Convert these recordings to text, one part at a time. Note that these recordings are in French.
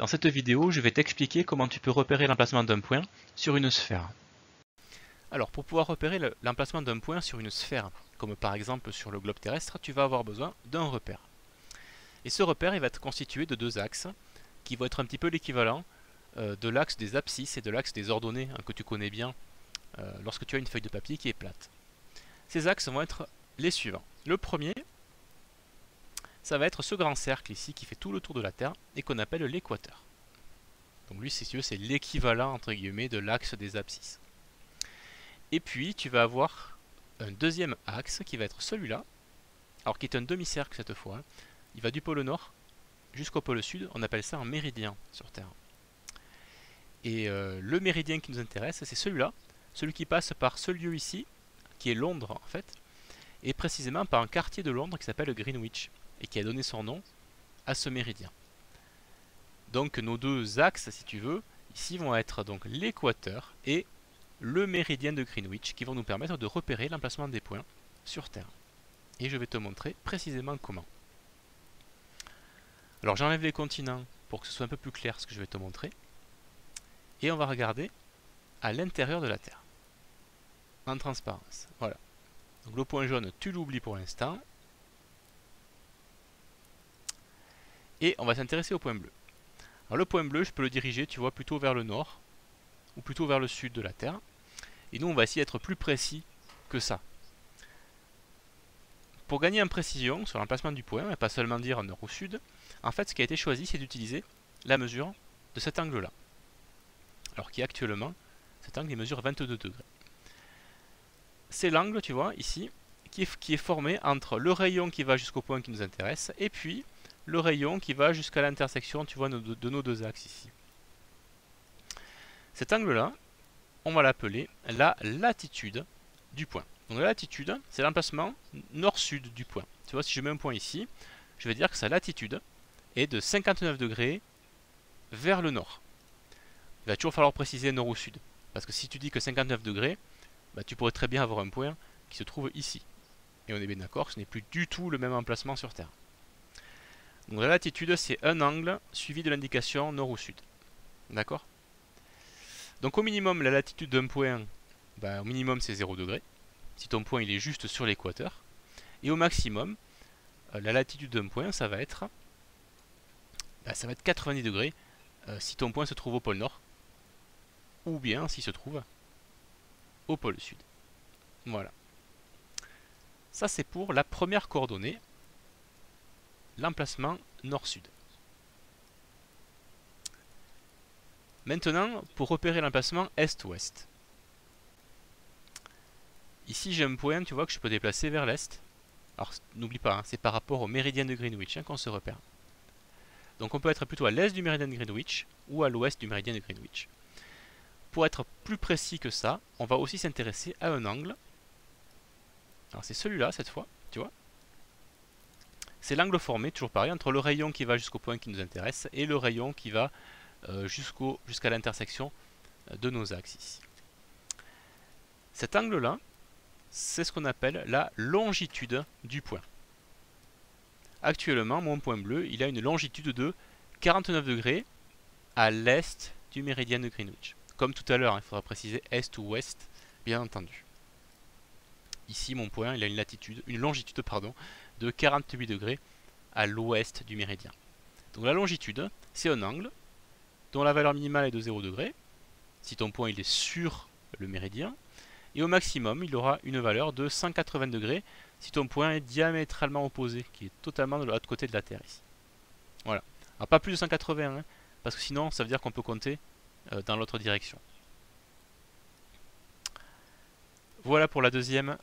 Dans cette vidéo, je vais t'expliquer comment tu peux repérer l'emplacement d'un point sur une sphère. Alors, pour pouvoir repérer l'emplacement d'un point sur une sphère, comme par exemple sur le globe terrestre, tu vas avoir besoin d'un repère. Et ce repère, il va être constitué de deux axes, qui vont être un petit peu l'équivalent de l'axe des abscisses et de l'axe des ordonnées, que tu connais bien lorsque tu as une feuille de papier qui est plate. Ces axes vont être les suivants. Le premier, ça va être ce grand cercle ici qui fait tout le tour de la Terre et qu'on appelle l'équateur. Donc lui, si tu veux, c'est l'équivalent entre guillemets de l'axe des abscisses. Et puis tu vas avoir un deuxième axe qui va être celui-là, alors qui est un demi-cercle cette fois. Il va du pôle nord jusqu'au pôle sud, on appelle ça un méridien sur Terre. Et le méridien qui nous intéresse, c'est celui-là, celui qui passe par ce lieu ici, qui est Londres en fait, et précisément par un quartier de Londres qui s'appelle Greenwich, et qui a donné son nom à ce méridien. Donc nos deux axes, si tu veux, ici vont être donc l'équateur et le méridien de Greenwich, qui vont nous permettre de repérer l'emplacement des points sur Terre. Et je vais te montrer précisément comment. Alors j'enlève les continents pour que ce soit un peu plus clair ce que je vais te montrer. Et on va regarder à l'intérieur de la Terre, en transparence. Voilà. Donc le point jaune, tu l'oublies pour l'instant. Et on va s'intéresser au point bleu. Alors le point bleu, je peux le diriger, tu vois, plutôt vers le nord, ou plutôt vers le sud de la Terre. Et nous, on va essayer d'être plus précis que ça. Pour gagner en précision sur l'emplacement du point, et pas seulement dire nord ou sud, en fait, ce qui a été choisi, c'est d'utiliser la mesure de cet angle-là. Alors qui actuellement, cet angle, il mesure 22 degrés. C'est l'angle, tu vois, ici, qui est formé entre le rayon qui va jusqu'au point qui nous intéresse, et puis le rayon qui va jusqu'à l'intersection, tu vois, de nos deux axes ici. Cet angle-là, on va l'appeler la latitude du point. Donc la latitude, c'est l'emplacement nord-sud du point. Tu vois, si je mets un point ici, je vais dire que sa latitude est de 59 degrés vers le nord. Il va toujours falloir préciser nord ou sud. Parce que si tu dis que 59 degrés, bah, tu pourrais très bien avoir un point qui se trouve ici. Et on est bien d'accord, ce n'est plus du tout le même emplacement sur Terre. Donc la latitude, c'est un angle suivi de l'indication nord ou sud. D'accord? Donc au minimum, la latitude d'un point, au minimum c'est 0 degré. Si ton point il est juste sur l'équateur. Et au maximum, la latitude d'un point, ça va être 90 degrés si ton point se trouve au pôle nord. Ou bien s'il se trouve au pôle sud. Voilà. Ça c'est pour la première coordonnée, l'emplacement nord-sud. Maintenant, pour repérer l'emplacement est-ouest. Ici j'ai un point, tu vois, que je peux déplacer vers l'est. Alors n'oublie pas, hein, c'est par rapport au méridien de Greenwich qu'on se repère. Donc on peut être plutôt à l'est du méridien de Greenwich ou à l'ouest du méridien de Greenwich. Pour être plus précis que ça, on va aussi s'intéresser à un angle. Alors c'est celui-là cette fois, tu vois. C'est l'angle formé, toujours pareil, entre le rayon qui va jusqu'au point qui nous intéresse et le rayon qui va jusqu'à l'intersection de nos axes ici. Cet angle-là, c'est ce qu'on appelle la longitude du point. Actuellement, mon point bleu, il a une longitude de 49 degrés à l'est du méridien de Greenwich. Comme tout à l'heure, il faudra préciser est ou ouest, bien entendu. Ici, mon point, il a une longitude de 48 degrés à l'ouest du méridien. Donc la longitude, c'est un angle dont la valeur minimale est de 0 degré, si ton point il est sur le méridien, et au maximum, il aura une valeur de 180 degrés si ton point est diamétralement opposé, qui est totalement de l'autre côté de la Terre ici. Voilà. Alors pas plus de 180, hein, parce que sinon, ça veut dire qu'on peut compter dans l'autre direction. Voilà pour la deuxième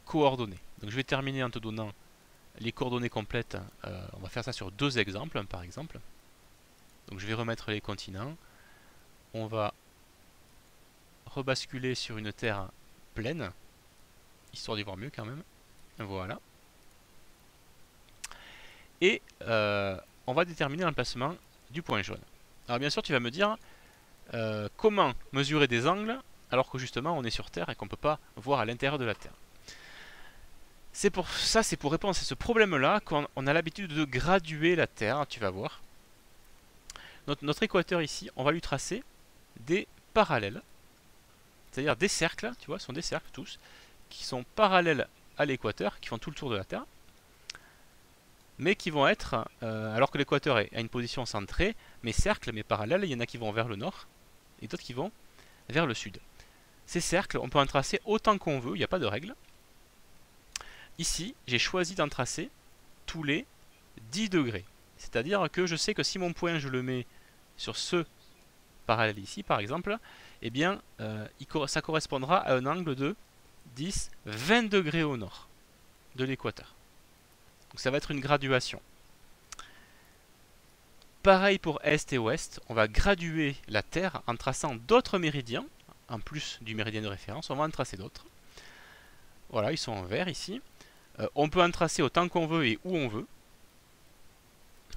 coordonnée. Donc je vais terminer en te donnant les coordonnées complètes. On va faire ça sur deux exemples, par exemple. Donc je vais remettre les continents. On va rebasculer sur une terre pleine, histoire d'y voir mieux quand même. Voilà. Et on va déterminer l'emplacement du point jaune. Alors bien sûr tu vas me dire comment mesurer des angles alors que justement on est sur Terre et qu'on ne peut pas voir à l'intérieur de la Terre. C'est pour répondre à ce problème là qu'on a l'habitude de graduer la Terre, tu vas voir. notre équateur ici, on va lui tracer des parallèles, c'est-à-dire des cercles, tu vois, ce sont des cercles tous, qui sont parallèles à l'équateur, qui font tout le tour de la Terre, mais qui vont être, alors que l'équateur est à une position centrée, mes cercles, mes parallèles, il y en a qui vont vers le nord, et d'autres qui vont vers le sud. Ces cercles, on peut en tracer autant qu'on veut, il n'y a pas de règle. Ici, j'ai choisi d'en tracer tous les 10 degrés. C'est-à-dire que je sais que si mon point, je le mets sur ce parallèle ici, par exemple, eh bien, ça correspondra à un angle de 10, 20 degrés au nord de l'équateur. Donc ça va être une graduation. Pareil pour est et ouest, on va graduer la Terre en traçant d'autres méridiens, en plus du méridien de référence, on va en tracer d'autres. Voilà, ils sont en vert ici. On peut en tracer autant qu'on veut et où on veut.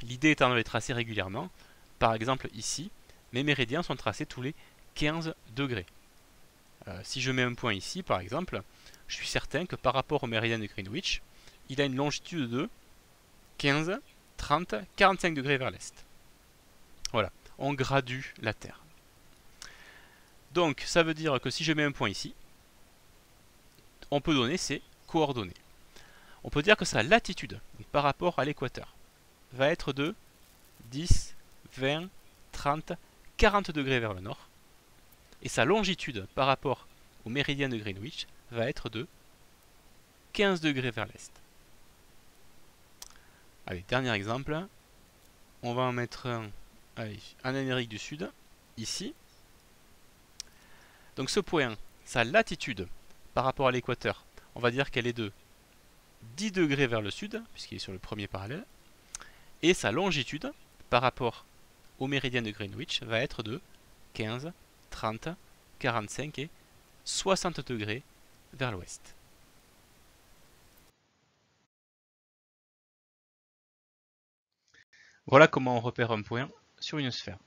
L'idée étant de les tracer régulièrement. Par exemple ici, mes méridiens sont tracés tous les 15 degrés. Si je mets un point ici, par exemple, je suis certain que par rapport au méridien de Greenwich, il a une longitude de 15, 30, 45 degrés vers l'est. Voilà, on gradue la Terre. Donc, ça veut dire que si je mets un point ici, on peut donner ses coordonnées. On peut dire que sa latitude, par rapport à l'équateur, va être de 10, 20, 30, 40 degrés vers le nord. Et sa longitude, par rapport au méridien de Greenwich, va être de 15 degrés vers l'est. Allez, dernier exemple. On va en mettre un en Amérique du Sud, ici. Donc ce point, sa latitude par rapport à l'équateur, on va dire qu'elle est de 10 degrés vers le sud, puisqu'il est sur le premier parallèle. Et sa longitude par rapport au méridien de Greenwich va être de 15, 30, 45 et 60 degrés vers l'ouest. Voilà comment on repère un point sur une sphère.